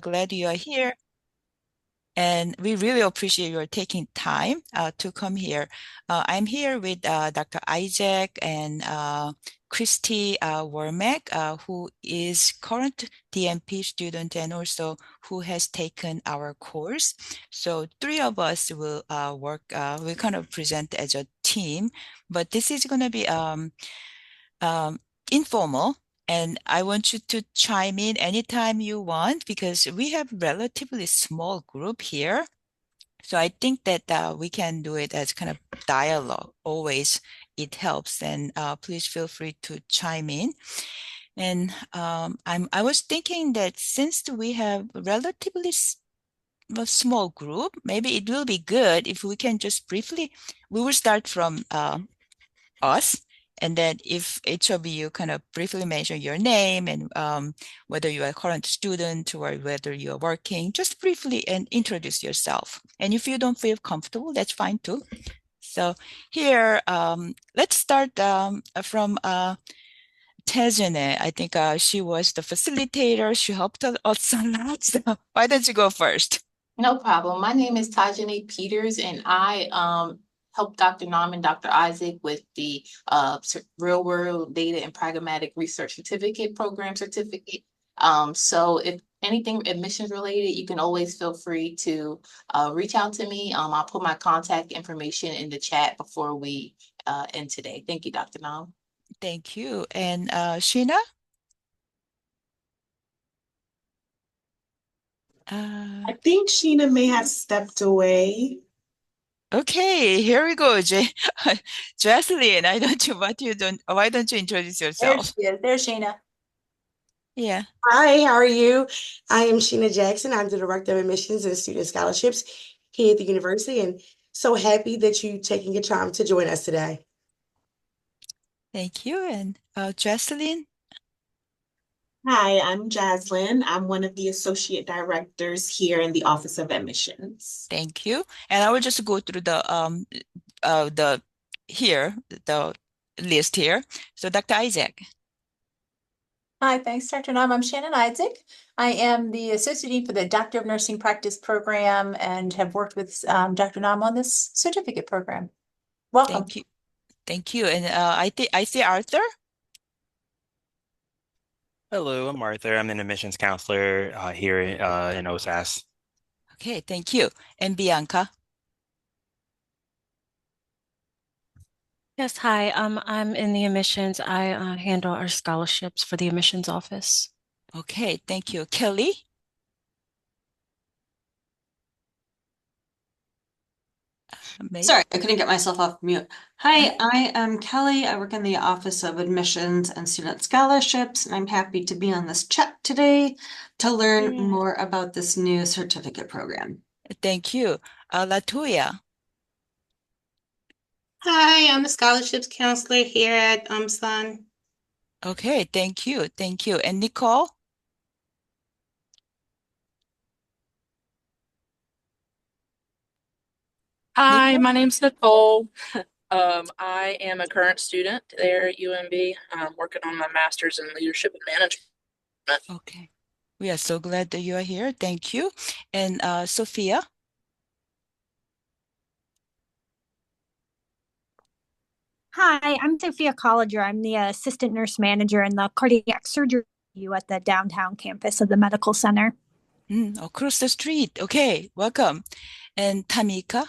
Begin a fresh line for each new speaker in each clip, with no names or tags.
Glad you are here. And we really appreciate your taking time to come here. I'm here with Dr. Isaac and Christy Wormack, who is current DMP student and also who has taken our course. So three of us will we kind of present as a team, but this is going to be um, informal. And I want you to chime in anytime you want because we have relatively small group here. So I think that we can do it as kind of dialogue. Always it helps. And please feel free to chime in. And I was thinking that since we have relatively a small group, maybe it will be good if we can just briefly, we will start from us. And then if each of you kind of briefly mention your name and whether you are a current student or whether you are working, just briefly and introduce yourself. And if you don't feel comfortable, that's fine too. So here, let's start from Tejane. I think she was the facilitator. She helped us a lot. So why don't you go first?
No problem. My name is Tajane Peters, and I help Dr. Nam and Dr. Isaac with the real world data and pragmatic research certificate program certificate. So if anything admissions related, you can always feel free to reach out to me. I'll put my contact information in the chat before we end today. Thank you, Dr. Nam.
Thank you. And Sheena?
I think Sheena may have stepped away.
Okay, here we go, Jocelyn. Why don't you introduce
There
yourself?
she is. There's Sheena.
Yeah,
Hi, how are you? I am Sheena Jackson. I'm the Director of Admissions and Student Scholarships here at the university, and so happy that you taking your time to join us today.
thank you. And Jocelyn,
Hi, I'm Jaslyn. I'm one of the associate directors here in the Office of Admissions.
thank you. And I will just go through the here, the list here. So Dr. Isaac.
Hi, thanks, Dr. Nam. I'm Shannon Isaac. I am the Associate Dean for the Doctor of Nursing Practice program and have worked with Dr. Nam on this certificate program. Welcome.
Thank you. Thank you. And I see Arthur.
Hello, I'm Arthur. I'm an admissions counselor here in OSAS.
Okay, thank you. And Bianca.
Yes, hi. I'm in the admissions. I handle our scholarships for the admissions office.
Okay, thank you. Kelly.
Sorry, I couldn't get myself off mute. Hi, I am Kelly. I work in the Office of Admissions and Student Scholarships, and I'm happy to be on this chat today to learn more about this new certificate program.
Thank you. Latoya.
Hi, I'm the scholarships counselor here at UMSON.
Okay, thank you. Thank you. And Nicole?
Hi,
Nicole?
my name's Nicole. I am a current student there at UMB. I'm working on my master's in leadership and management.
Okay. We are so glad that you are here. Thank you. And Sophia?
Hi, I'm Sophia Colliger. I'm the assistant nurse manager in the cardiac surgery at the downtown campus of the medical center.
Across the street. Okay, welcome. And Tamika?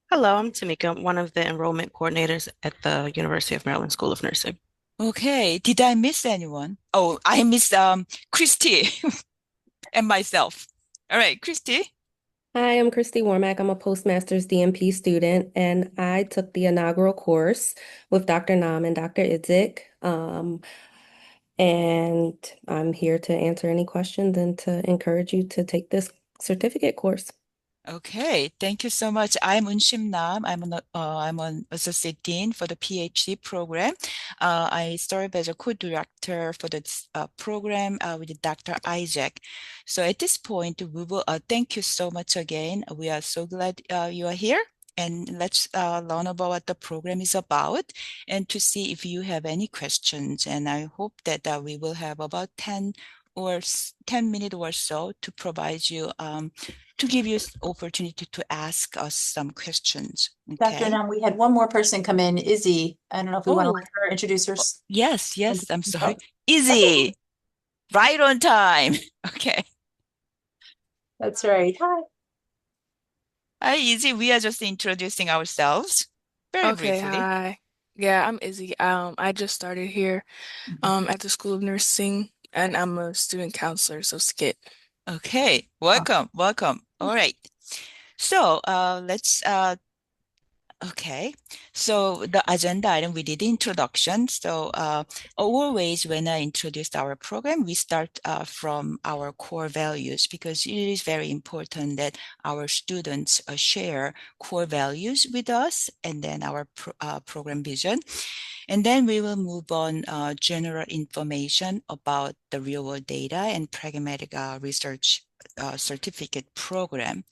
Hello, I'm Tamika, one of the enrollment coordinators at the University of Maryland School of Nursing.
Okay, did I miss anyone? Oh, I missed Christy and myself. All right, Christy?
Hi, I'm Christy Wormack. I'm a postmaster's DMP student, and I took the inaugural course with Dr. Nam and Dr. Idzik. And I'm here to answer any questions and to encourage you to take this certificate course.
Okay, thank you so much. I'm Unshim Nam. I'm an associate dean for the PhD program. I serve as a co-director for the program with Dr. Isaac. So at this point, we will thank you so much again. We are so glad you are here. And let's learn about what the program is about and to see if you have any questions. And I hope that we will have about 10 or 10 minutes or so to provide you, to give you opportunity to ask us some questions.
Dr.
Okay.
Nam, we had one more person come in, Izzy. I don't know if we want to
Oh,
let her introduce herself.
yes, I'm sorry.
Oh,
Easy, right on time. Okay.
that's right. Hi.
Hi, Easy. We are just introducing ourselves very
Okay,
briefly.
hi. Yeah, I'm Izzy. I just started here at the School of Nursing and I'm a student counselor, so Skit.
Okay, welcome. All right. So let's okay, so the agenda item, we did the introduction. So always when I introduced our program, we start from our core values, because it is very important that our students share core values with us, and then our program vision. And then we will move on general information about the real world data and pragmatic research certificate program,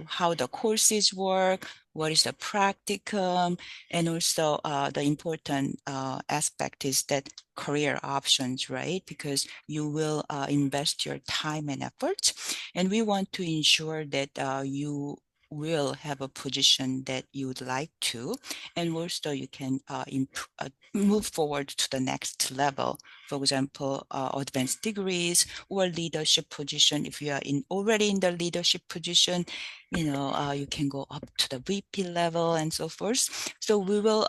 how the courses work, what is the practicum, and also the important aspect is that career options, right? Because you will invest your time and efforts, and we want to ensure that you will have a position that you would like to, and also you can move forward to the next level. For example, advanced degrees or leadership position. If you are already in the leadership position, you can go up to the VP level and so forth. So we will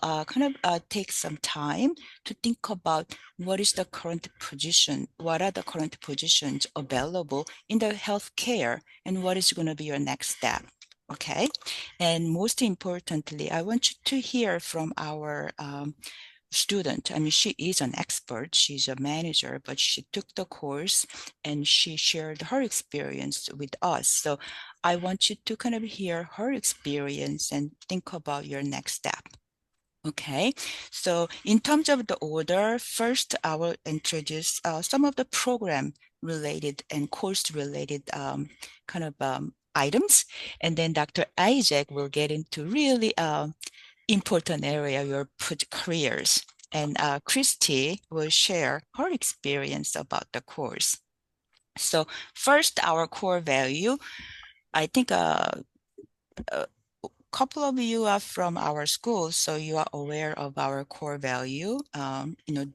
take some time to think about what is the current position, what are the current positions available in the healthcare, and what is going to be your next step. Okay. And most importantly, I want you to hear from our student. I mean, she is an expert. She's a manager, but she took the course and she shared her experience with us. So I want you to kind of hear her experience and think about your next step. Okay, so in terms of the order, first I will introduce some of the program related and course related items, and then Dr. Isaac will get into really important area, your careers, and Christy will share her experience about the course. So first, our core value. I think couple of you are from our school, so you are aware of our core value.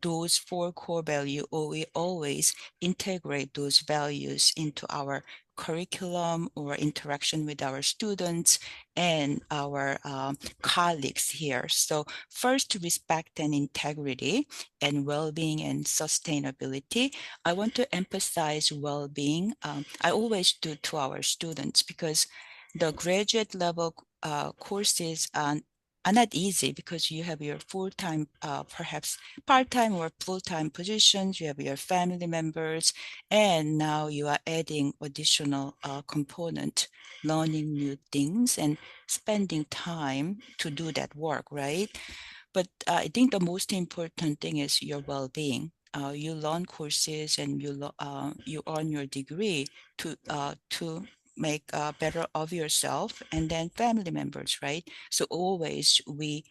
Those four core value, we always integrate those values into our curriculum or interaction with our students and our colleagues here. So first, respect and integrity and well-being and sustainability. I want to emphasize well-being. I always do to our students, because the graduate level courses are not easy, because you have your full-time, perhaps part-time or full-time positions, you have your family members, and now you are adding additional component, learning new things and spending time to do that work, right? But I think the most important thing is your well-being. You learn courses and you earn your degree to make better of yourself and then family members, right? So always we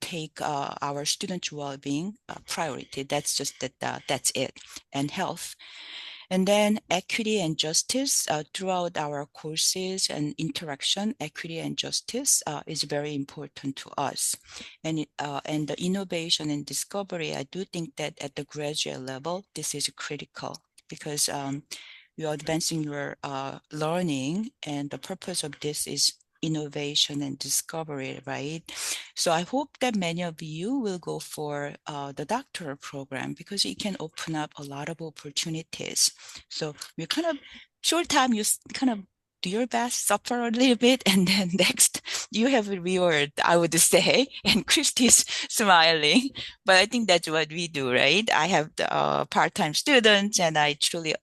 take our students' well-being priority. That's just that's it, and health. And then equity and justice throughout our courses and interaction, equity and justice is very important to us. And the innovation and discovery, I do think that at the graduate level, this is critical, because you are advancing your learning, and the purpose of this is innovation and discovery, right? So I hope that many of you will go for the doctoral program, because it can open up a lot of opportunities. So we short time, you kind of do your best, suffer a little bit, and then next you have a reward, I would say. And Christy's smiling, but I think that's what we do, right? I have the part-time students, and I truly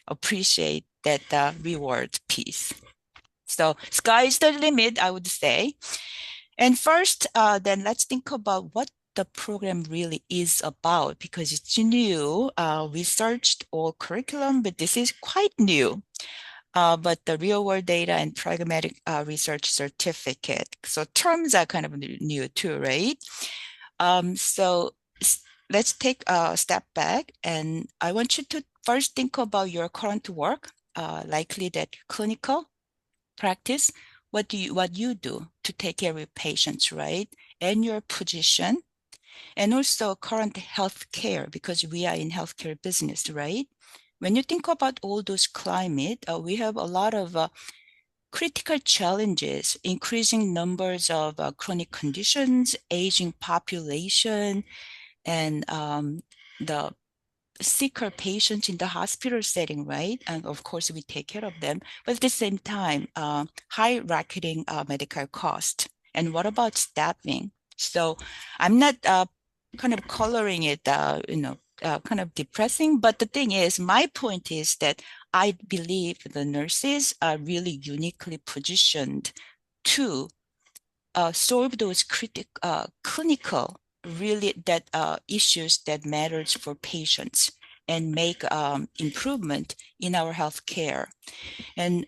appreciate that reward piece. So sky is the limit, I would say. And first, then let's think about what the program really is about, because it's new. We searched all curriculum, but this is quite new. But the real world data and pragmatic research certificate. So terms are kind of new too, right? So let's take a step back, and I want you to first think about your current work, likely that clinical practice, what you do to take care of your patients, right? And your position, and also current healthcare, because we are in healthcare business, right? When you think about all those climate, we have a lot of critical challenges, increasing numbers of chronic conditions, aging population, and the sicker patients in the hospital setting, right? And of course, we take care of them. But at the same time, high rocketing medical cost. And what about staffing? So I'm not kind of coloring it, kind of depressing. But the thing is, my point is that I believe the nurses are really uniquely positioned to solve those clinical really that issues that matters for patients and make improvement in our healthcare. And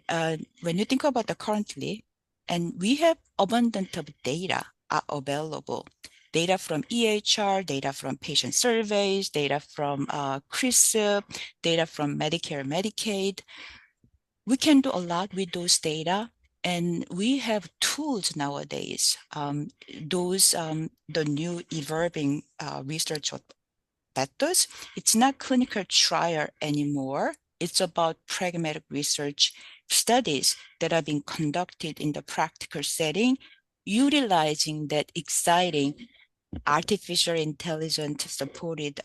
when you think about the currently, and we have abundant of data available, data from EHR, data from patient surveys, data from CRISP, data from Medicare, Medicaid. We can do a lot with those data, and we have tools nowadays. The new evolving research methods. It's not clinical trial anymore. It's about pragmatic research studies that are being conducted in the practical setting, utilizing that exciting artificial intelligence supported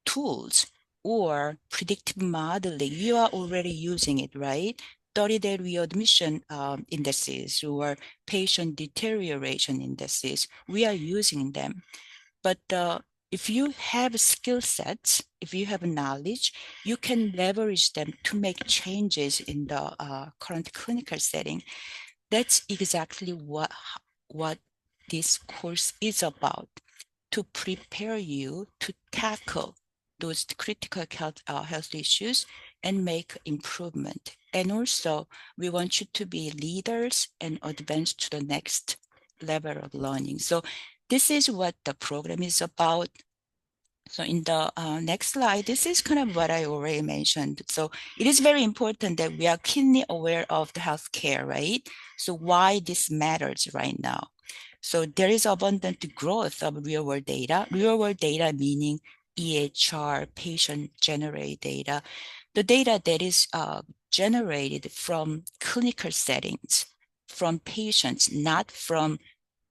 tools or predictive modeling. You are already using it, right? 30-day readmission indices or patient deterioration indices. We are using them. But if you have skill sets, if you have knowledge, you can leverage them to make changes in the current clinical setting. That's exactly what this course is about, to prepare you to tackle those critical health issues and make improvement. And also, we want you to be leaders and advance to the next level of learning. So this is what the program is about. So in the next slide, this is kind of what I already mentioned. So it is very important that we are keenly aware of the healthcare, right? So why this matters right now. So there is abundant growth of real-world data. Real-world data meaning EHR, patient-generated data, the data that is generated from clinical settings, from patients, not from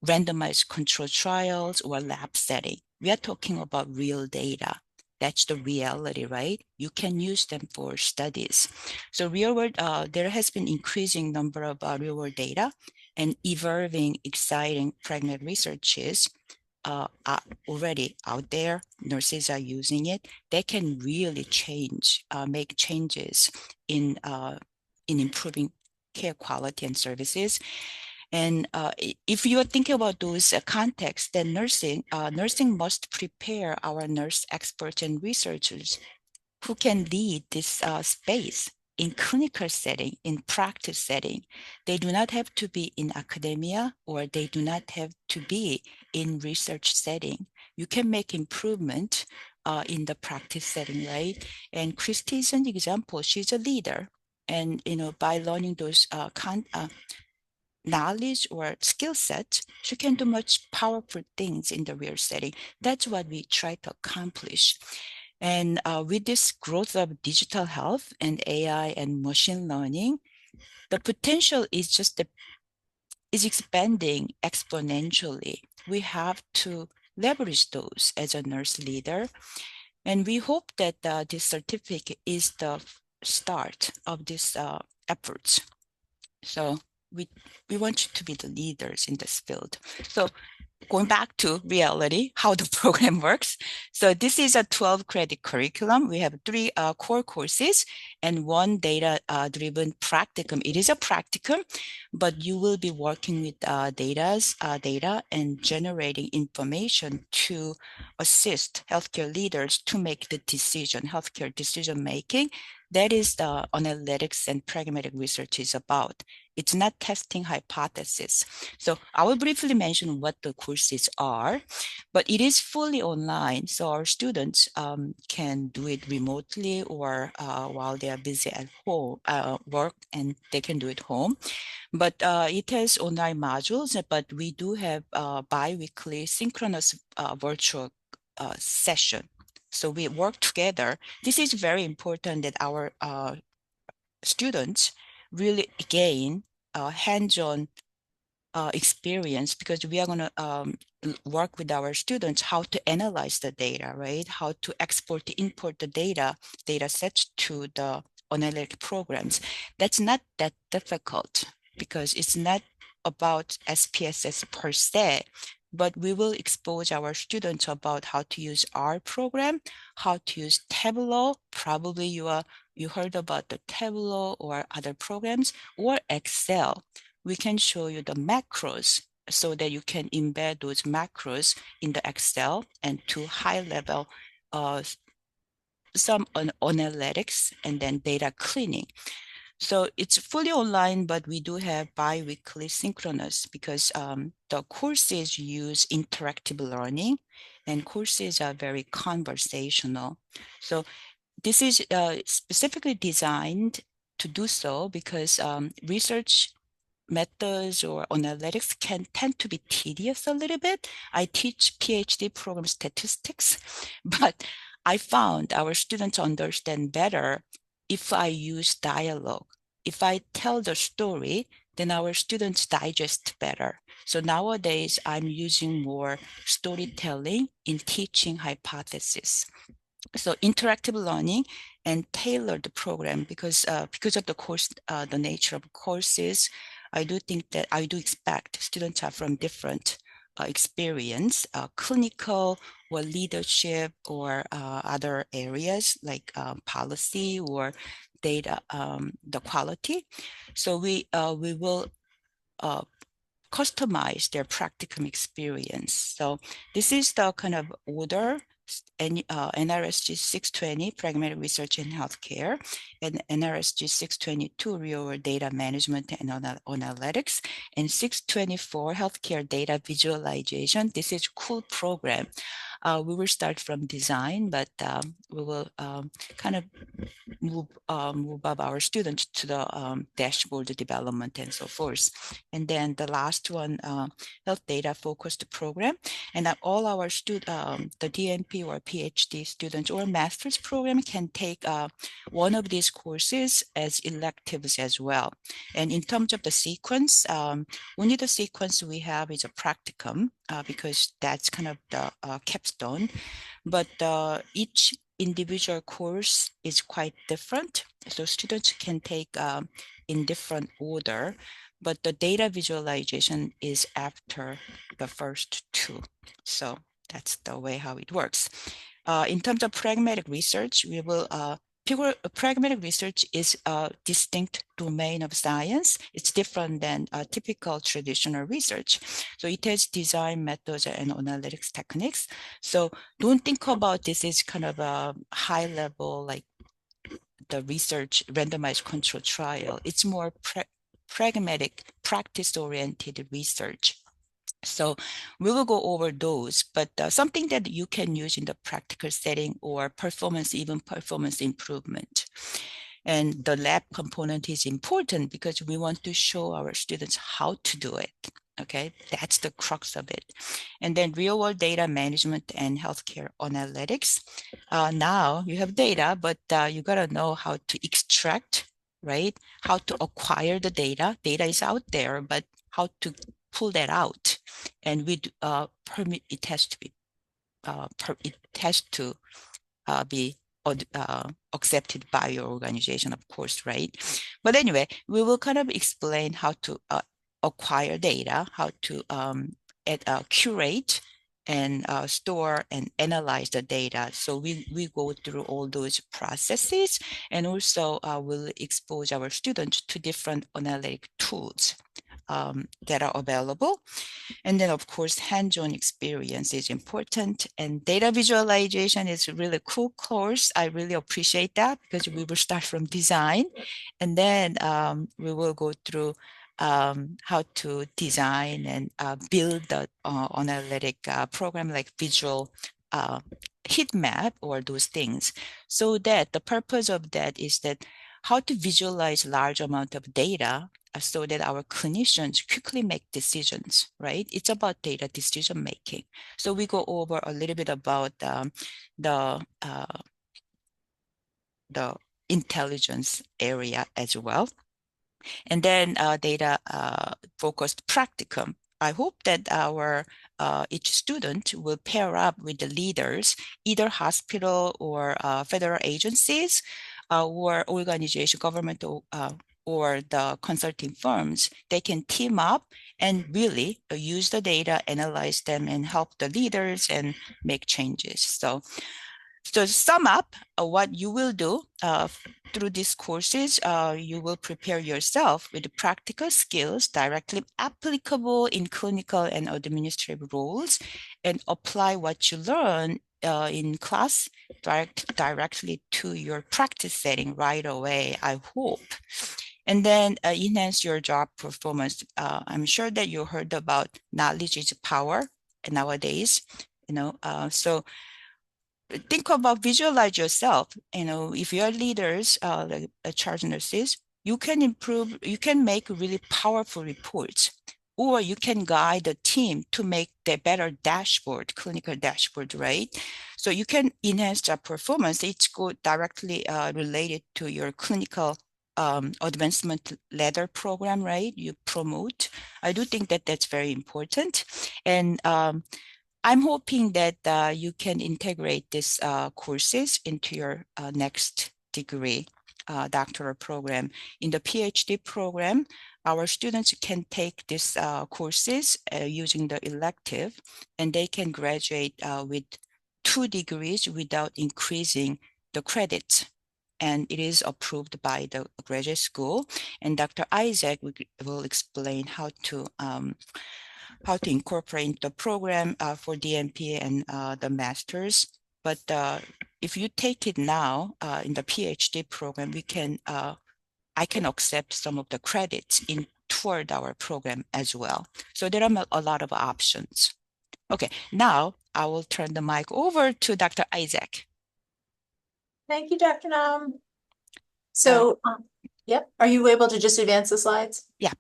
randomized control trials or lab setting. We are talking about real data. That's the reality, right? You can use them for studies. So real world, there has been increasing number of real world data and evolving, exciting pragmatic researches are already out there. Nurses are using it. They can really make changes in improving care quality and services. And if you are thinking about those contexts, then nursing must prepare our nurse experts and researchers who can lead this space in clinical setting, in practice setting. They do not have to be in academia, or they do not have to be in research setting. You can make improvement in the practice setting, right? And Christy is an example. She's a leader. And by learning those knowledge or skill set, she can do much powerful things in the real setting. That's what we try to accomplish. And with this growth of digital health and AI and machine learning, the potential is expanding exponentially. We have to leverage those as a nurse leader. And we hope that this certificate is the start of these efforts. So we want you to be the leaders in this field. So going back to reality, how the program works. So this is a 12 credit curriculum. We have 3 core courses and 1 data-driven practicum. It is a practicum, but you will be working with data and generating information to assist healthcare leaders to make the healthcare decision making That is the analytics and pragmatic research is about. It's not testing hypothesis. So I will briefly mention what the courses are, but it is fully online. So our students can do it remotely or while they are busy at home, work, and they can do it home. But it has online modules, but we do have bi-weekly synchronous virtual session. So we work together. This is very important that our students really gain hands-on experience, because we are going to work with our students how to analyze the data, right? How to export, import the data sets to the analytic programs. That's not that difficult because it's not about SPSS per se, but we will expose our students about how to use our program, how to use Tableau. Probably you heard about the Tableau or other programs, or Excel. We can show you the macros so that you can embed those macros in the Excel and to high level some on analytics and then data cleaning. So it's fully online, but we do have bi-weekly synchronous because the courses use interactive learning and courses are very conversational. So this is specifically designed to do so because research methods or analytics can tend to be tedious a little bit. I teach PhD program statistics, but I found our students understand better if I use dialogue. If I tell the story, then our students digest better. So nowadays, I'm using more storytelling in teaching hypothesis. So interactive learning and tailored program because of the course, the nature of courses, I do expect students are from different experience, clinical or leadership or other areas like policy or data, the quality. So we will customize their practicum experience. So this is the kind of order. NRSG 620, Pragmatic Research in Healthcare, and NRSG 622, Real World Data Management and Analytics, and 624, Healthcare Data Visualization. This is a cool program. We will start from design, but we will kind of move up our students to the dashboard development and so forth. And then the last one, health data focused program. And all our the DNP or PhD students or master's program can take one of these courses as electives as well. And in terms of the sequence, only the sequence we have is a practicum because that's kind of the capstone. But each individual course is quite different. So students can take in different order, but the data visualization is after the first two. So that's the way how it works. In terms of pragmatic research, we will pragmatic research is a distinct domain of science. It's different than typical traditional research. So it has design methods and analytics techniques. So don't think about this as kind of a high level, like the research randomized control trial. It's more pragmatic, practice-oriented research. So we will go over those, but something that you can use in the practical setting or performance, even performance improvement. And the lab component is important because we want to show our students how to do it. Okay, that's the crux of it. And then real world data management and healthcare analytics. Now you have data, but you got to know how to extract, right? How to acquire the data. Data is out there, but how to pull that out. And we permit it has to be be accepted by your organization, of course, right? But anyway, we will kind of explain how to acquire data, how to curate and store and analyze the data. So we go through all those processes, and also we'll expose our students to different analytic tools. that are available. And then, of course, hands-on experience is important. And data visualization is a really cool course. I really appreciate that because we will start from design. And then we will go through how to design and build the analytic program like visual heat map or those things. So that the purpose of that is that how to visualize large amount of data so that our clinicians quickly make decisions, right? It's about data decision making. So we go over a little bit about the intelligence area as well. And then data focused practicum. I hope that our each student will pair up with the leaders, either hospital or federal agencies or organization, government or the consulting firms. They can team up and really use the data, analyze them, and help the leaders and make changes. So to sum up, what you will do through these courses, you will prepare yourself with practical skills directly applicable in clinical and administrative roles and apply what you learn in class directly to your practice setting right away, I hope. And then enhance your job performance. I'm sure that you heard about knowledge is power nowadays, so think about visualize yourself. If you are leaders, like charge nurses, you can improve, you can make really powerful reports, or you can guide the team to make the better dashboard, clinical dashboard, right? So you can enhance job performance. It's directly related to your clinical advancement ladder program, right? You promote. I do think that that's very important. And I'm hoping that you can integrate these courses into your next degree doctoral program. In the PhD program, our students can take these courses using the elective, and they can graduate with 2 degrees without increasing the credits. And it is approved by the graduate school. And Dr. Isaac will explain how to incorporate the program for DNP and the master's. But if you take it now in the PhD program, I can accept some of the credits toward our program as well. So there are a lot of options. Okay, now I will turn the mic over to Dr. Isaac.
Thank you, Dr. Nam. So, yep, are you able to just advance the slides?
Yeah.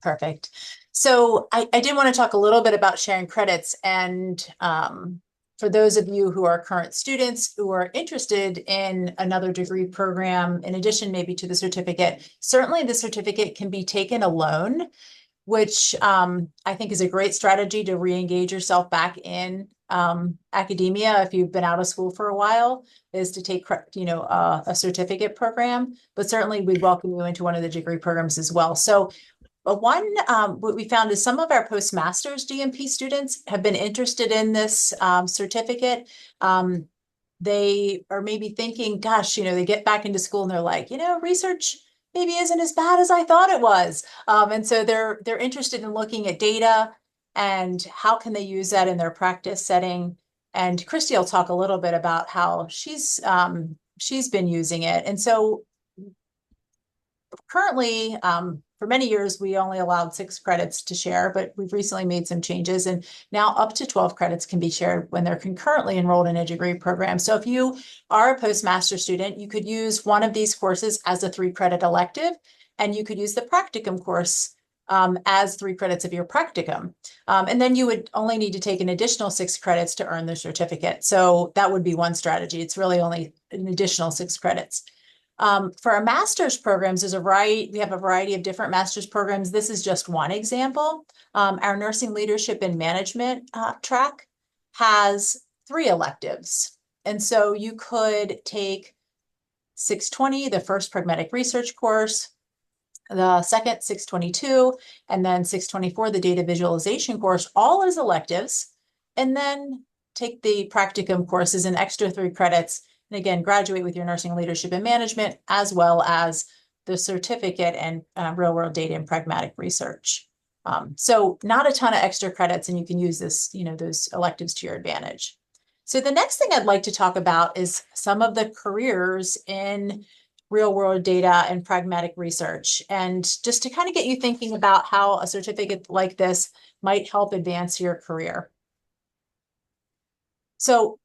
Perfect. So I did want to talk a little bit about sharing credits. And for those of you who are current students who are interested in another degree program, in addition maybe to the certificate, certainly the certificate can be taken alone, which I think is a great strategy to re-engage yourself back in academia if you've been out of school for a while, is to take a certificate program. But certainly we'd welcome you into one of the degree programs as well. So what we found is some of our postmasters DNP students have been interested in this certificate. They are maybe thinking, gosh, they get back into school and they're like, research maybe isn't as bad as I thought it was. And so they're interested in looking at data and how can they use that in their practice setting. And Christy will talk a little bit about how she's been using it. And so currently, for many years, we only allowed 6 credits to share, but we've recently made some changes, and now up to 12 credits can be shared when they're concurrently enrolled in a degree program. So if you are a postmaster student, you could use one of these courses as a 3-credit elective, and you could use the practicum course as 3 credits of your practicum. And then you would only need to take an additional 6 credits to earn the certificate. So that would be one strategy. It's really only an additional 6 credits. For our master's programs, we have a variety of different master's programs. This is just one example. Our nursing leadership and management track has 3 electives. And so you could take 620, the first pragmatic research course, the second 622, and then 624, the data visualization course, all as electives, and then take the practicum course as an extra 3 credits. And again, graduate with your nursing leadership and management, as well as the certificate and real world data and pragmatic research. So not a ton of extra credits, and you can use this, those electives to your advantage. So the next thing I'd like to talk about is some of the careers in real world data and pragmatic research. And just to kind of get you thinking about how a certificate like this might help advance your career. So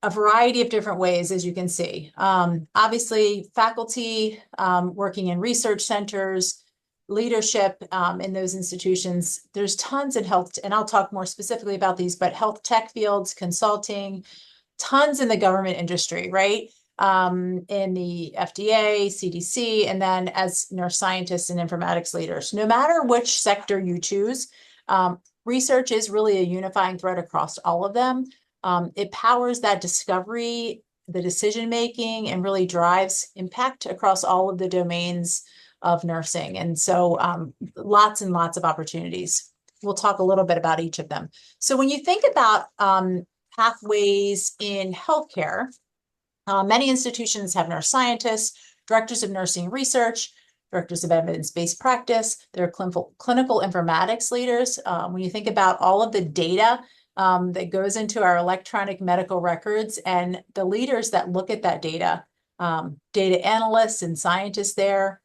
a variety of different ways, as you can see. Obviously, faculty working in research centers, leadership in those institutions. There's tons in health, and I'll talk more specifically about these, but health tech fields, consulting, tons in the government industry, right? In the FDA, CDC, and then as nurse scientists and informatics leaders. No matter which sector you choose, research is really a unifying thread across all of them. It powers that discovery, the decision-making, and really drives impact across all of the domains of nursing. And so lots and lots of opportunities. We'll talk a little bit about each of them. So when you think about pathways in healthcare, many institutions have nurse scientists, directors of nursing research, directors of evidence-based practice. There are clinical informatics leaders. When you think about all of the data that goes into our electronic medical records and the leaders that look at that data, data analysts and scientists there,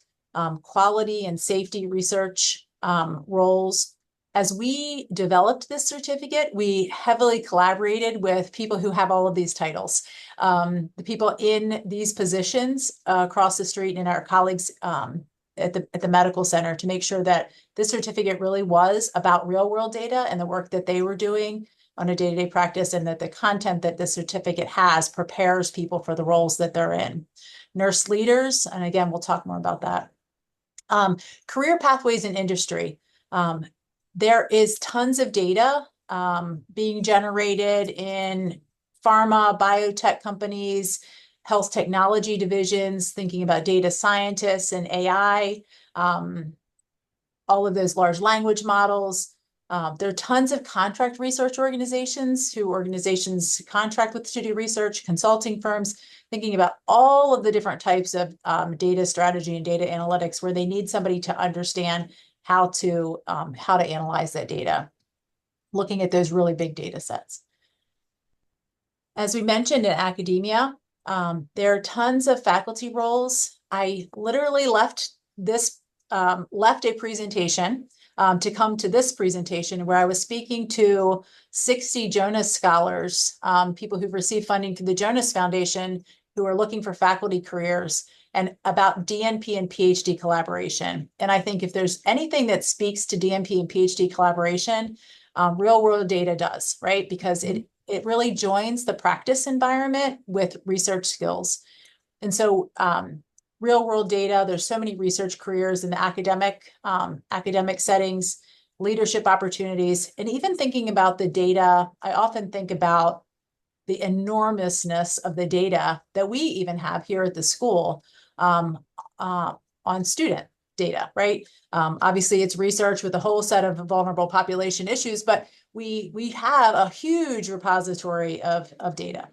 quality and safety research roles. As we developed this certificate, we heavily collaborated with people who have all of these titles. The people in these positions across the street and our colleagues at the medical center to make sure that this certificate really was about real world data and the work that they were doing on a day-to-day practice, and that the content that the certificate has prepares people for the roles that they're in. Nurse leaders, and again, we'll talk more about that. Career pathways in industry. There is tons of data being generated in pharma, biotech companies, health technology divisions, thinking about data scientists and AI, all of those large language models. There are tons of contract research organizations contract with to do research, consulting firms, thinking about all of the different types of data strategy and data analytics where they need somebody to understand how to analyze that data, looking at those really big data sets. As we mentioned in academia, there are tons of faculty roles. I literally left a presentation to come to this presentation where I was speaking to 60 Jonas scholars, people who've received funding through the Jonas Foundation who are looking for faculty careers, and about DNP and PhD collaboration. And I think if there's anything that speaks to DNP and PhD collaboration, real world data does, right? Because it really joins the practice environment with research skills. And so real world data, there's so many research careers in the academic settings, leadership opportunities, and even thinking about the data, I often think about the enormousness of the data that we even have here at the school on student data, right? Obviously, it's research with a whole set of vulnerable population issues, but we have a huge repository of data.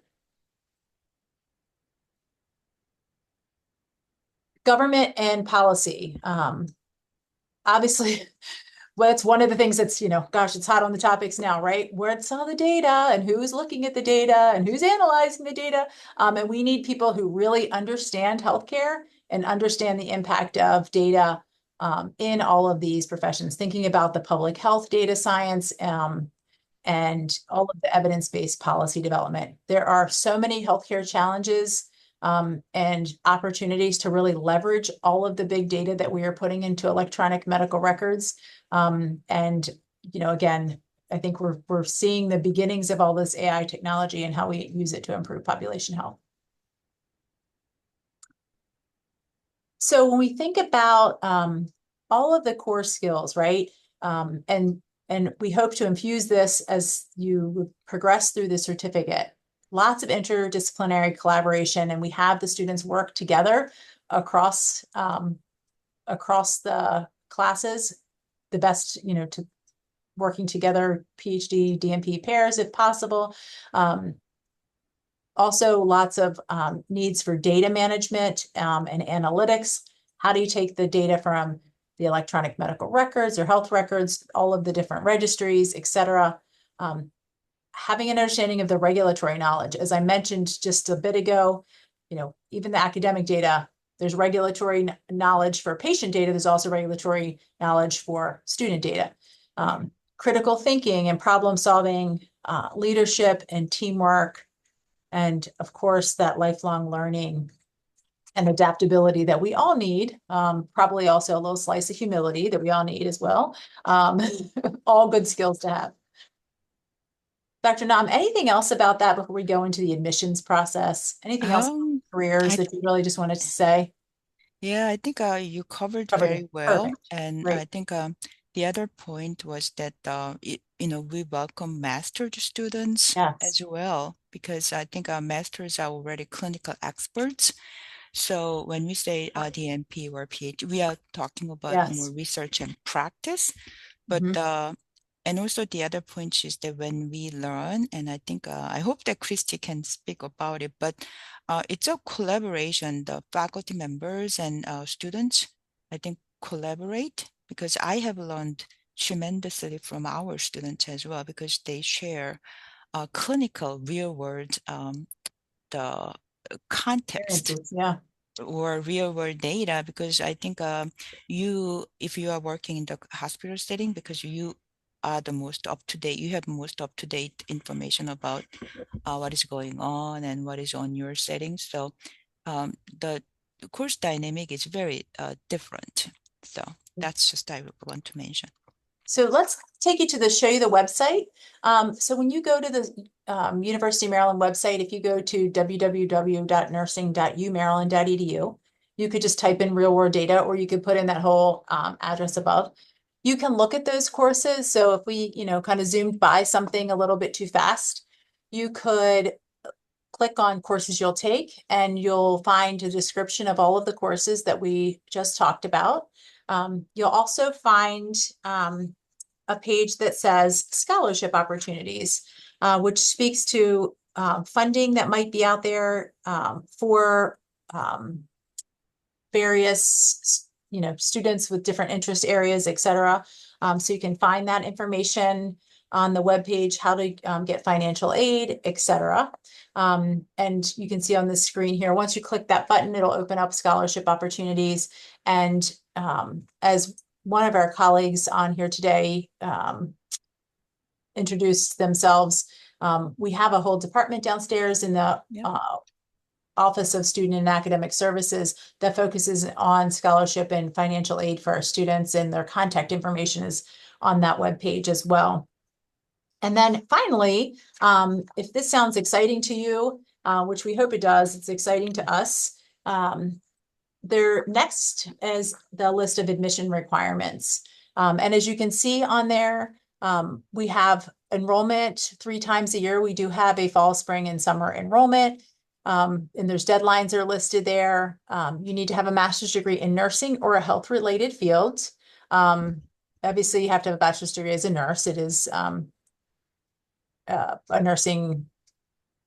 Government and policy. Obviously, well, it's one of the things that's, gosh, it's hot on the topics now, right? Where's all the data and who's looking at the data and who's analyzing the data? And we need people who really understand healthcare and understand the impact of data in all of these professions, thinking about the public health data science and all of the evidence-based policy development. There are so many healthcare challenges and opportunities to really leverage all of the big data that we are putting into electronic medical records. And, again, I think we're seeing the beginnings of all this AI technology and how we use it to improve population health. So when we think about all of the core skills, right? And we hope to infuse this as you progress through the certificate. Lots of interdisciplinary collaboration, and we have the students work together across the classes, the best, to working together, PhD, DNP pairs if possible. Also, lots of needs for data management and analytics. How do you take the data from the electronic medical records or health records, all of the different registries, et cetera. Having an understanding of the regulatory knowledge. As I mentioned just a bit ago, even the academic data, there's regulatory knowledge for patient data. There's also regulatory knowledge for student data. Critical thinking and problem solving, leadership and teamwork, and of course, that lifelong learning and adaptability that we all need. Probably also a little slice of humility that we all need as well. All good skills to have. Dr. Nam, anything else about that before we go into the admissions process? Anything else about careers that you really just wanted to say?
Yeah, I think you covered
Covered
very
it.
well.
Perfect.
And
Great.
I think the other point was that, we welcome master's students as well, because I think our masters are already clinical experts. So when we say DNP or PhD, we are talking about more research and practice. But and also the other point is that when we learn, and I think I hope that Christy can speak about it, but it's a collaboration. The faculty members and students, I think, collaborate, because I have learned tremendously from our students as well, because they share clinical real world the context or real world data, because I think if you are working in the hospital setting, because you are the most up to date, you have most up to date information about what is going on and what is on your setting. So the course dynamic is very different. So that's just I want to mention.
So let's take you to show you the website. So when you go to the University of Maryland website, if you go to www.nursing.umaryland.edu, you could just type in real world data, or you could put in that whole address above. You can look at those courses. So if we, kind of zoomed by something a little bit too fast, you could click on courses you'll take, and you'll find a description of all of the courses that we just talked about. You'll also find a page that says scholarship opportunities, which speaks to funding that might be out there for various, students with different interest areas, et cetera. So you can find that information on the webpage, how to get financial aid, et cetera. And you can see on the screen here, once you click that button, it'll open up scholarship opportunities. And as one of our colleagues on here today introduced themselves, we have a whole department downstairs in the Office of Student and Academic Services that focuses on scholarship and financial aid for our students, and their contact information is on that webpage as well. And then finally, if this sounds exciting to you, which we hope it does, it's exciting to us. There next is the list of admission requirements. And as you can see on there, we have enrollment 3 times a year. We do have a fall, spring, and summer enrollment. And there's deadlines are listed there. You need to have a master's degree in nursing or a health-related field. Obviously, you have to have a bachelor's degree as a nurse. It is a nursing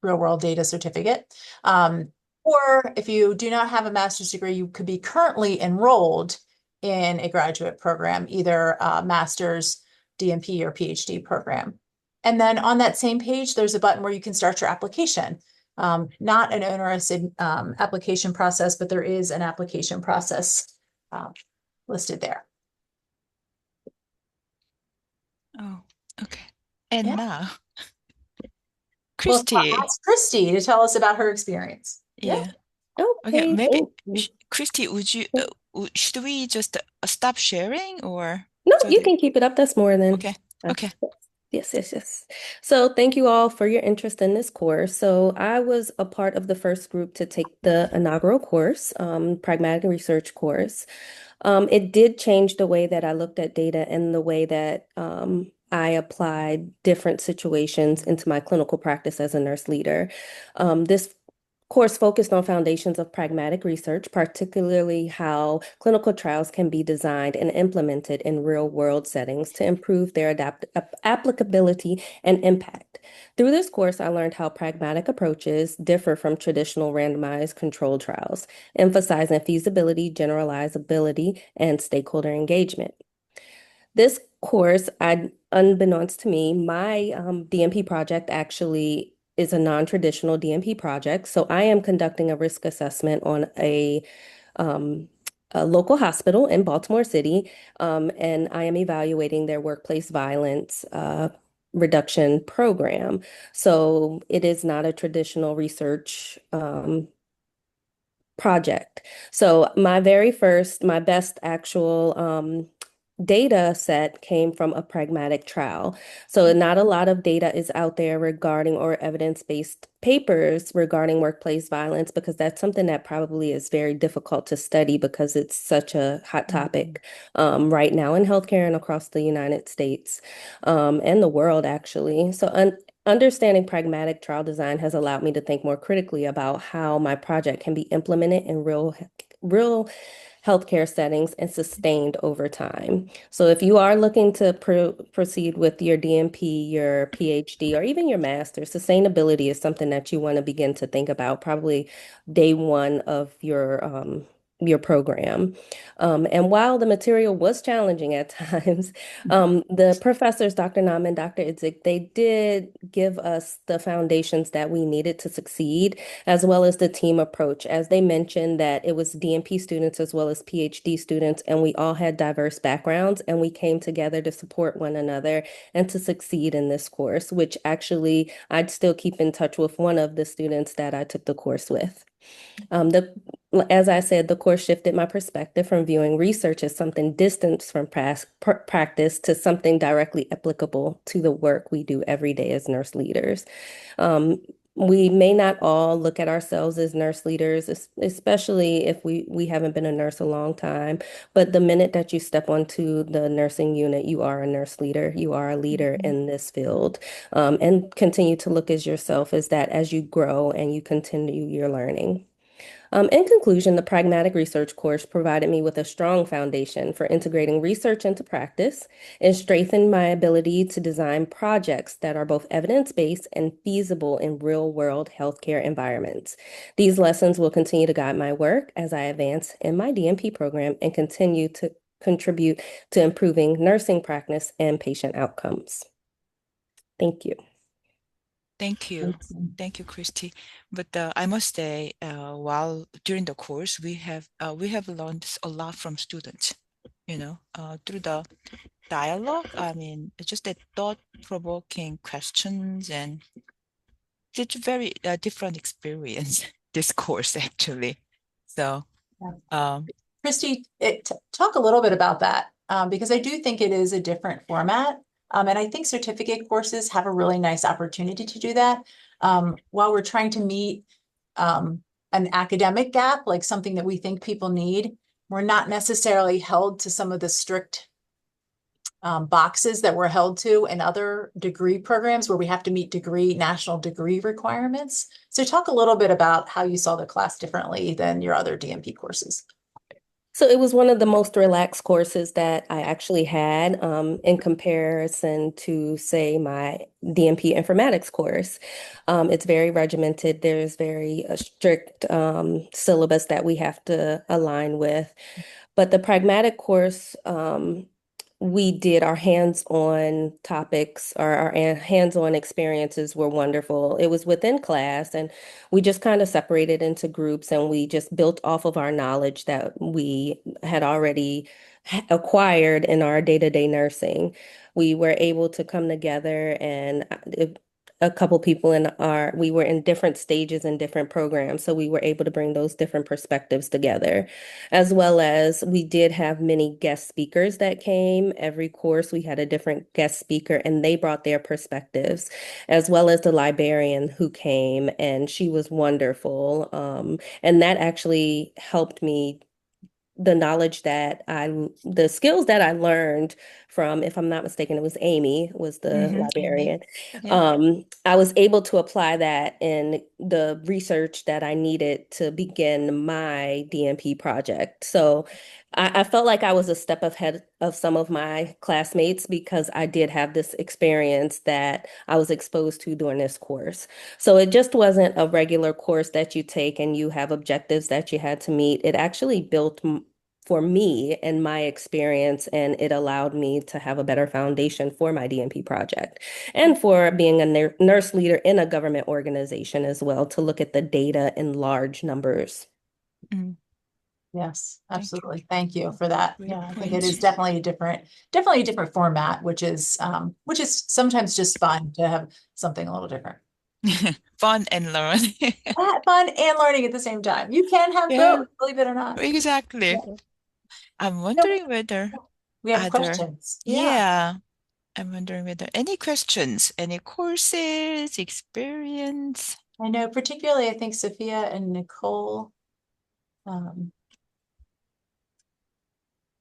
real-world data certificate. Or if you do not have a master's degree, you could be currently enrolled in a graduate program, either a master's, DNP, or PhD program. And then on that same page, there's a button where you can start your application. Not an onerous application process, but there is an application process listed there.
Oh, okay. And now,
Christy.
Christy.
Ask Christy to tell us about her experience.
Yeah.
Okay,
maybe Christy, should we just stop sharing, or?
No, you can keep it up. That's more than.
Okay.
Yes. So thank you all for your interest in this course. So I was a part of the first group to take the inaugural course, Pragmatic Research course. It did change the way that I looked at data and the way that I applied different situations into my clinical practice as a nurse leader. This course focused on foundations of pragmatic research, particularly how clinical trials can be designed and implemented in real-world settings to improve their applicability and impact. Through this course, I learned how pragmatic approaches differ from traditional randomized controlled trials, emphasizing feasibility, generalizability, and stakeholder engagement. This course, unbeknownst to me, my DMP project actually is a non-traditional DMP project. So I am conducting a risk assessment on a local hospital in Baltimore City, and I am evaluating their workplace violence reduction program. So it is not a traditional research project. So my best actual data set came from a pragmatic trial. So not a lot of data is out there regarding or evidence-based papers regarding workplace violence, because that's something that probably is very difficult to study because it's such a hot topic right now in healthcare and across the United States and the world, actually. So understanding pragmatic trial design has allowed me to think more critically about how my project can be implemented in real healthcare settings and sustained over time. So if you are looking to proceed with your DMP, your PhD, or even your master's, sustainability is something that you want to begin to think about probably day one of your program. And while the material was challenging at times, the professors, Dr. Nam and Dr. Idzik, they did give us the foundations that we needed to succeed, as well as the team approach. As they mentioned, that it was DMP students as well as PhD students, and we all had diverse backgrounds, and we came together to support one another and to succeed in this course, which actually I'd still keep in touch with one of the students that I took the course with. As I said, the course shifted my perspective from viewing research as something distant from practice to something directly applicable to the work we do every day as nurse leaders. We may not all look at ourselves as nurse leaders, especially if we haven't been a nurse a long time. But the minute that you step onto the nursing unit, you are a nurse leader. You are a leader in this field, and continue to look as yourself as that as you grow and you continue your learning. In conclusion, the Pragmatic Research course provided me with a strong foundation for integrating research into practice and strengthened my ability to design projects that are both evidence-based and feasible in real-world healthcare environments. These lessons will continue to guide my work as I advance in my DMP program and continue to contribute to improving nursing practice and patient outcomes. Thank you.
Thank you. Thank you, Christy. But I must say, while during the course, we have learned a lot from students, through the dialogue. I mean, it's just a thought-provoking questions, and it's a very different experience, this course, actually. So,
Christy, talk a little bit about that, because I do think it is a different format. And I think certificate courses have a really nice opportunity to do that. While we're trying to meet an academic gap, like something that we think people need, we're not necessarily held to some of the strict boxes that we're held to in other degree programs where we have to meet national degree requirements. So talk a little bit about how you saw the class differently than your other DMP courses.
So it was one of the most relaxed courses that I actually had in comparison to, say, my DMP informatics course. It's very regimented. There's very strict syllabus that we have to align with. But the pragmatic course, we did our hands-on topics, or our hands-on experiences were wonderful. It was within class, and we just kind of separated into groups, and we just built off of our knowledge that we had already acquired in our day-to-day nursing. We were able to come together, and a couple people we were in different stages in different programs, so we were able to bring those different perspectives together, as well as we did have many guest speakers that came. Every course we had a different guest speaker, and they brought their perspectives, as well as the librarian who came, and she was wonderful. And that actually helped me the knowledge that the skills that I learned from, if I'm not mistaken, it was Amy, was the librarian. I was able to apply that in the research that I needed to begin my DMP project. So I felt like I was a step ahead of some of my classmates because I did have this experience that I was exposed to during this course. So it just wasn't a regular course that you take and you have objectives that you had to meet. It actually built for me and my experience, and it allowed me to have a better foundation for my DMP project and for being a nurse leader in a government organization as well, to look at the data in large numbers.
Yes, absolutely. Thank you for that. Yeah, I think it is definitely a different format, which is sometimes just fun to have something a little different.
Fun and learn.
Fun and learning at the same time. You can have both, believe it or not.
Exactly.
Yeah.
I'm wondering whether
we have questions.
I'm wondering whether any questions, any courses, experience.
I know, particularly, I think Sophia and Nicole,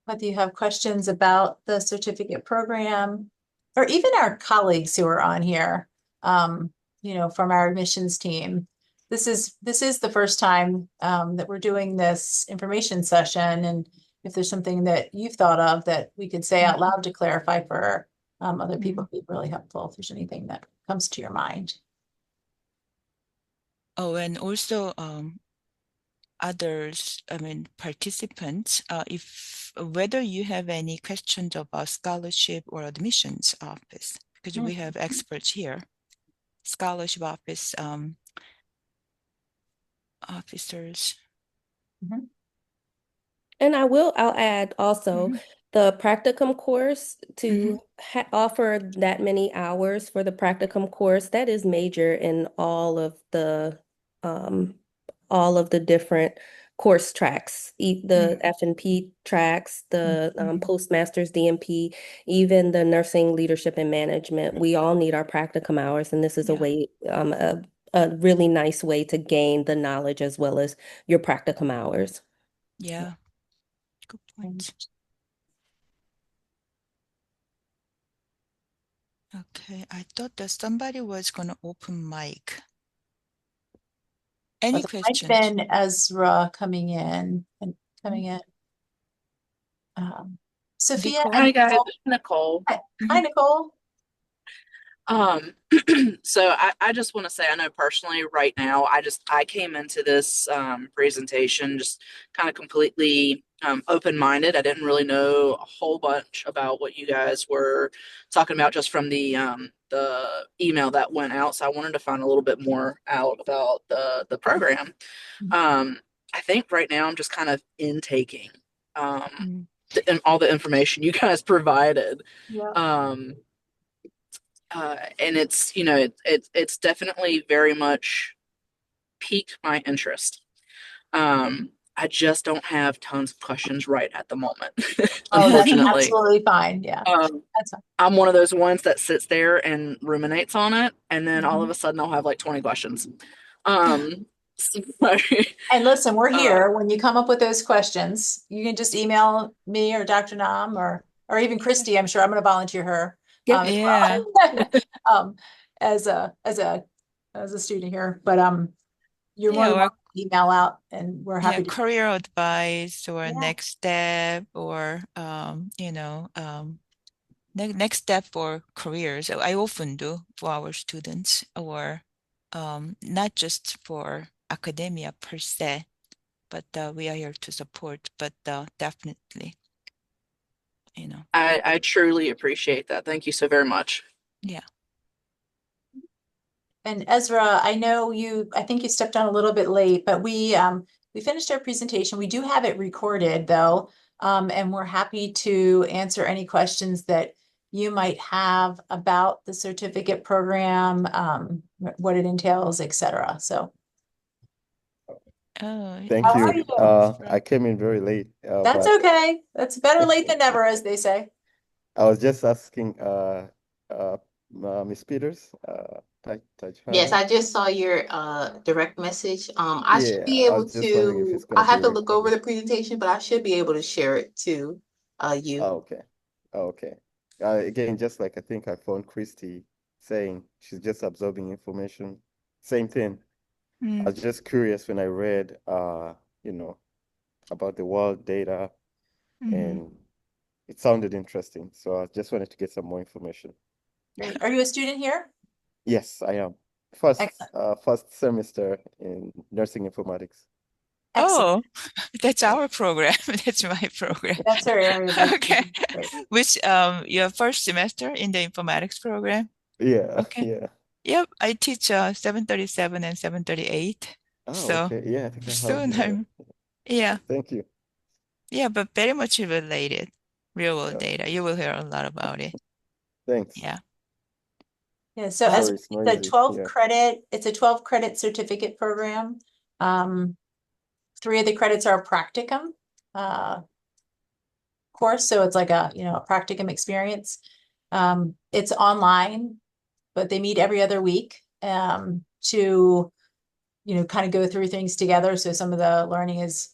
whether you have questions about the certificate program, or even our colleagues who are on here, from our admissions team. This is the first time that we're doing this information session, and if there's something that you've thought of that we could say out loud to clarify for other people, it'd be really helpful if there's anything that comes to your mind.
Oh, and also others, participants, if whether you have any questions about scholarship or admissions office, because we have experts here, scholarship office officers.
And I'll add also the practicum course to offer that many hours for the practicum course. That is major in all of the different course tracks, the F&P tracks, the Postmasters DMP, even the nursing leadership and management. We all need our practicum hours, and this is a way, a really nice way to gain the knowledge as well as your practicum hours.
Yeah, good point. Okay, I thought that somebody was going to open mic. Any questions?
Might been Ezra coming in. Sophia.
Hi guys, Nicole.
Hi, Nicole.
So I just want to say, I know personally right now, I came into this presentation just kind of completely open-minded. I didn't really know a whole bunch about what you guys were talking about just from the email that went out. So I wanted to find a little bit more out about the program. I think right now I'm just kind of intaking and all the information you guys provided. And it's, it's definitely very much piqued my interest. I just don't have tons of questions right at the moment, unfortunately.
That's absolutely fine. Yeah.
That's fine. I'm one of those ones that sits there and ruminates on it, and then all of a sudden I'll have like 20 questions.
And listen, we're here. When you come up with those questions, you can just email me or Dr. Nam or even Christy. I'm sure I'm going to volunteer her. As a student here, but you're more than welcome to email out, and we're happy to
career advice or next step, or next step for careers. I often do for our students, or not just for academia per se, but we are here to support. But definitely,
I truly appreciate that. Thank you so very much.
Yeah.
And Ezra, I think you stepped on a little bit late, but we finished our presentation. We do have it recorded though, and we're happy to answer any questions that you might have about the certificate program, what it entails, etc. So.
Thank you. I came in very late.
That's okay. That's better late than never, as they say.
I was just asking Miss Peters,
Yes,
Tajhana.
I just saw your direct message. I should
Yeah,
be
I
able
was just wondering if
to,
it's gonna
I'll
be
have to look over
recorded.
the presentation, but I should be able to share it to you.
Oh, okay. Oh, okay. Again, just like I think I found Christy saying she's just absorbing information. Same thing. I
Mm.
was just curious when I read, you know, about the world data,
Mhm.
and it sounded interesting. So I just wanted to get some more information.
Great. Are you a student here?
Yes, I am. First,
Excellent.
first semester in nursing informatics.
Oh, that's
Great.
our program. That's my program.
That's our area of
Okay.
expertise. Great.
Which your first semester in the informatics program?
Yeah,
Okay.
yeah.
Yep, I teach 737 and 738.
Oh,
So
okay. Yeah, I think I have.
soon
Yeah.
yeah.
Thank you.
Yeah, but very much related. Real world
Yeah.
data. You will hear a lot about it.
Thanks.
Yeah.
Yeah, so as
Sorry, it's
it's a
noisy.
12
Yeah.
credit, it's a 12 credit certificate program. 3 of the credits are a practicum course, so it's like a, a practicum experience. It's online, but they meet every other week to kind of go through things together. So some of the learning is,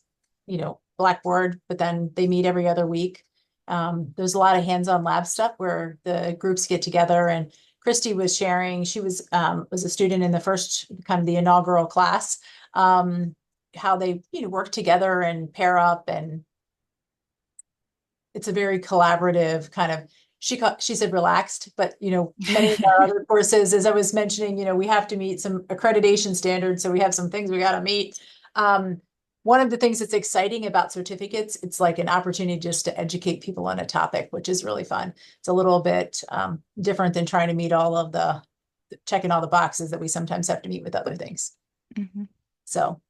Blackboard, but then they meet every other week. There's a lot of hands-on lab stuff where the groups get together, and Christy was sharing, she was a student in the first kind of the inaugural class, how they, work together and pair up, and it's a very collaborative kind of, she said relaxed, but many of our other courses, as I was mentioning, we have to meet some accreditation standards, so we have some things we got to meet. One of the things that's exciting about certificates, it's like an opportunity just to educate people on a topic, which is really fun. It's a little bit different than trying to meet all of checking all the boxes that we sometimes have to meet with other things.
Mhm.
So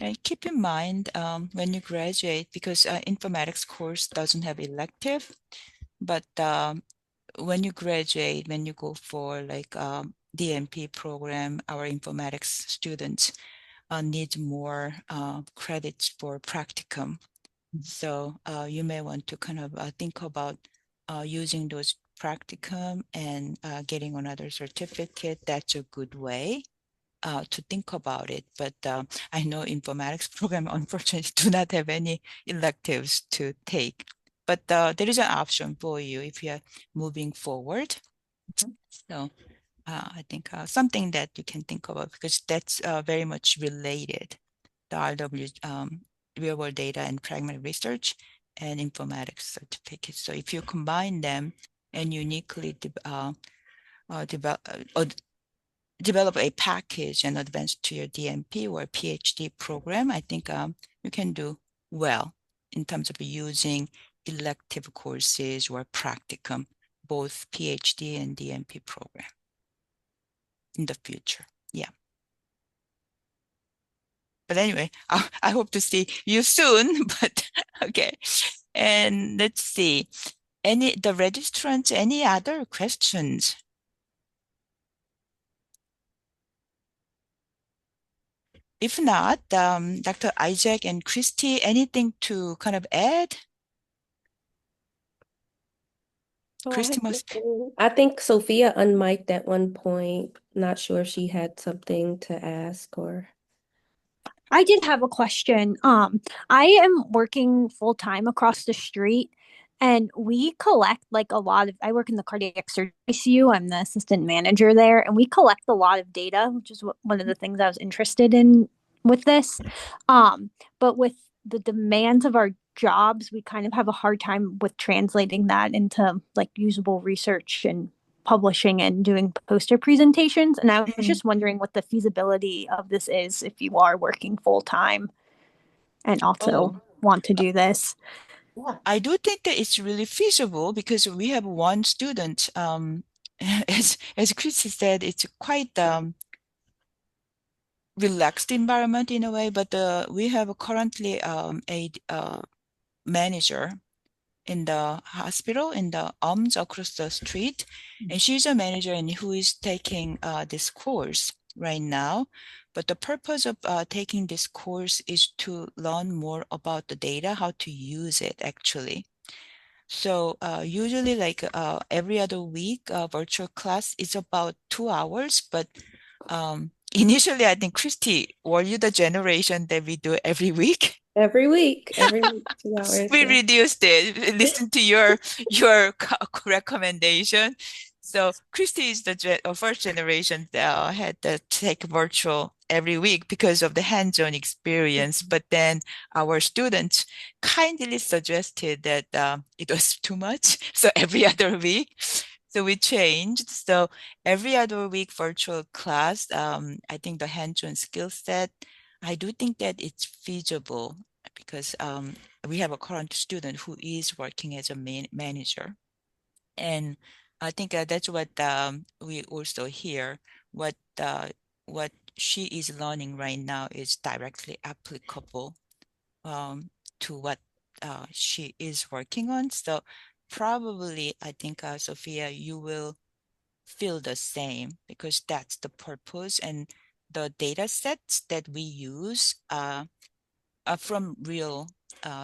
And keep in mind when you graduate, because informatics course doesn't have elective, but when you graduate, when you go for like DMP program, our informatics students need more credits for practicum. So you may want to kind of think about using those practicum and getting another certificate. That's a good way to think about it. But I know informatics program unfortunately do not have any electives to take. But there is an option for you if you're moving forward. So I think something that you can think about, because that's very much related. The RW, real world data and pragmatic research and informatics certificates. So if you combine them and uniquely develop a package and advance to your DMP or PhD program, I think you can do well in terms of using elective courses or practicum, both PhD and DMP program in the future. Yeah. But anyway, I hope to see you soon. But okay. And let's see. The registrants, any other questions? If not, Dr. Isaac and Christy, anything to kind of add? Christy must be.
I think Sophia unmiked at one point. Not sure if she had something to ask or.
I did have a question. I am working full time across the street, and we collect like a lot of. I work in the cardiac surgery ICU. I'm the assistant manager there, and we collect a lot of data, which is one of the things I was interested in with this. But with the demands of our jobs, we kind of have a hard time with translating that into like usable research and publishing and doing poster presentations. And I was just wondering what the feasibility of this is if you are working full time and also want to do this.
I do think that it's really feasible, because we have one student, as Christy said, it's quite relaxed environment in a way, but we have currently a manager in the hospital in the UMS across the street, and she's a manager and who is taking this course right now. But the purpose of taking this course is to learn more about the data, how to use it actually. So usually like every other week, virtual class is about 2 hours, but initially I think Christy, were you the generation that we do every week?
Every week, 2 hours.
We
Yeah.
reduced it. Listen to your recommendation. So Christy is the first generation that had to take virtual every week because of the hands-on experience. But then our students kindly suggested that it was too much, so every other week. So we changed. So every other week virtual class. I think the hands-on skill set. I do think that it's feasible because we have a current student who is working as a manager. And I think that's what we also hear. What what she is learning right now is directly applicable to what she is working on. So probably, I think, Sophia, you will feel the same because that's the purpose and the data sets that we use from real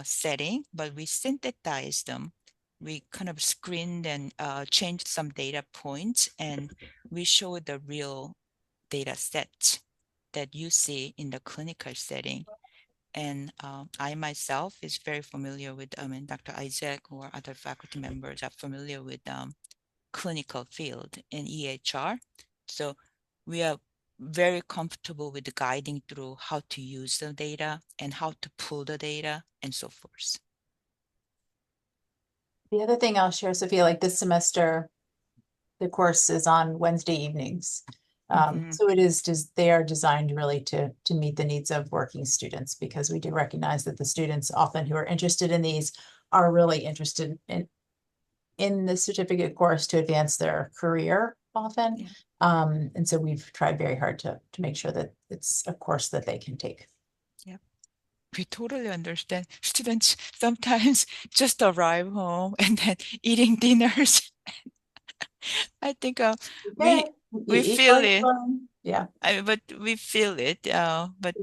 setting, but we synthesize them. We kind of screened and changed some data points, and we show the real data set that you see in the clinical setting. And I myself is very familiar with, and Dr. Isaac or other faculty members are familiar with clinical field in EHR. So we are very comfortable with guiding through how to use the data and how to pull the data and so forth.
The other thing I'll share, Sophia, like this semester, the course is on Wednesday evenings. So it is just, they are designed really to meet the needs of working students, because we do recognize that the students often who are interested in these are really interested in the certificate course to advance their career often.
Yeah.
And so we've tried very hard to make sure that it's a course that they can take.
Yep. We totally understand. Students sometimes just arrive home and then eating dinners. I think we feel it.
Yeah.
But we feel it. But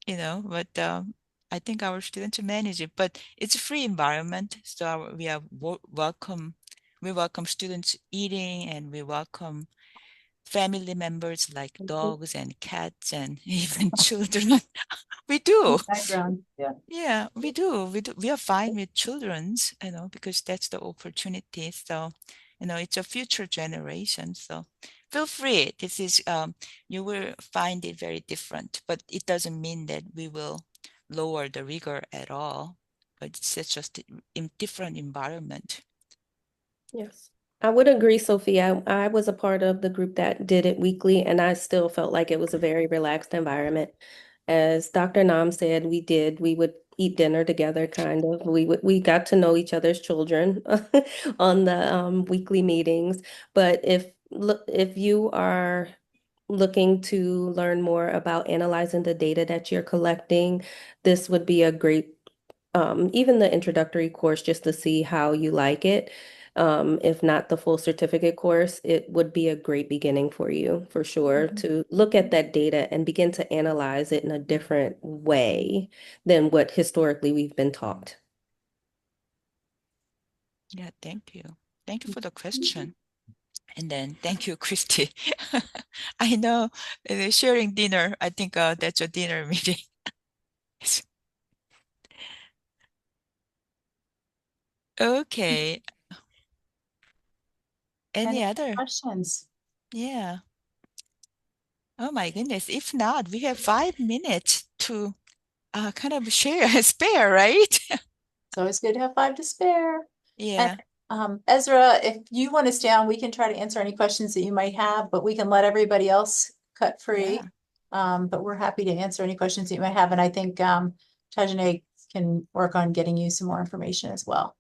you know, but I think our students manage it. But it's a free environment, so we are welcome. We welcome students eating, and we welcome family members like dogs and cats and even children. We do.
Background. Yeah.
Yeah, we do. We are fine with children's, because that's the opportunity. So, it's a future generation. So feel free. This is you will find it very different, but it doesn't mean that we will lower the rigor at all. But it's just in different environment.
Yes. I would agree, Sophia. I was a part of the group that did it weekly, and I still felt like it was a very relaxed environment. As Dr. Nam said, we would eat dinner together, kind of. We got to know each other's children on the weekly meetings. But if you are looking to learn more about analyzing the data that you're collecting, this would be a great even the introductory course, just to see how you like it. If not the full certificate course, it would be a great beginning for you, for sure, to look at that data and begin to analyze it in a different way than what historically we've been taught.
Yeah, thank you. Thank you for the question. And then thank you, Christy. I know sharing dinner, I think that's a dinner meeting. Okay. Any other
questions?
Yeah. Oh my goodness. If not, we have 5 minutes to kind of spare, right?
It's always good to have 5 to spare.
Yeah.
And Ezra, if you want to stay on, we can try to answer any questions that you might have, but we can let everybody else cut free. But we're happy to answer any questions that you might have. And I think Tajane can work on getting you some more information as well.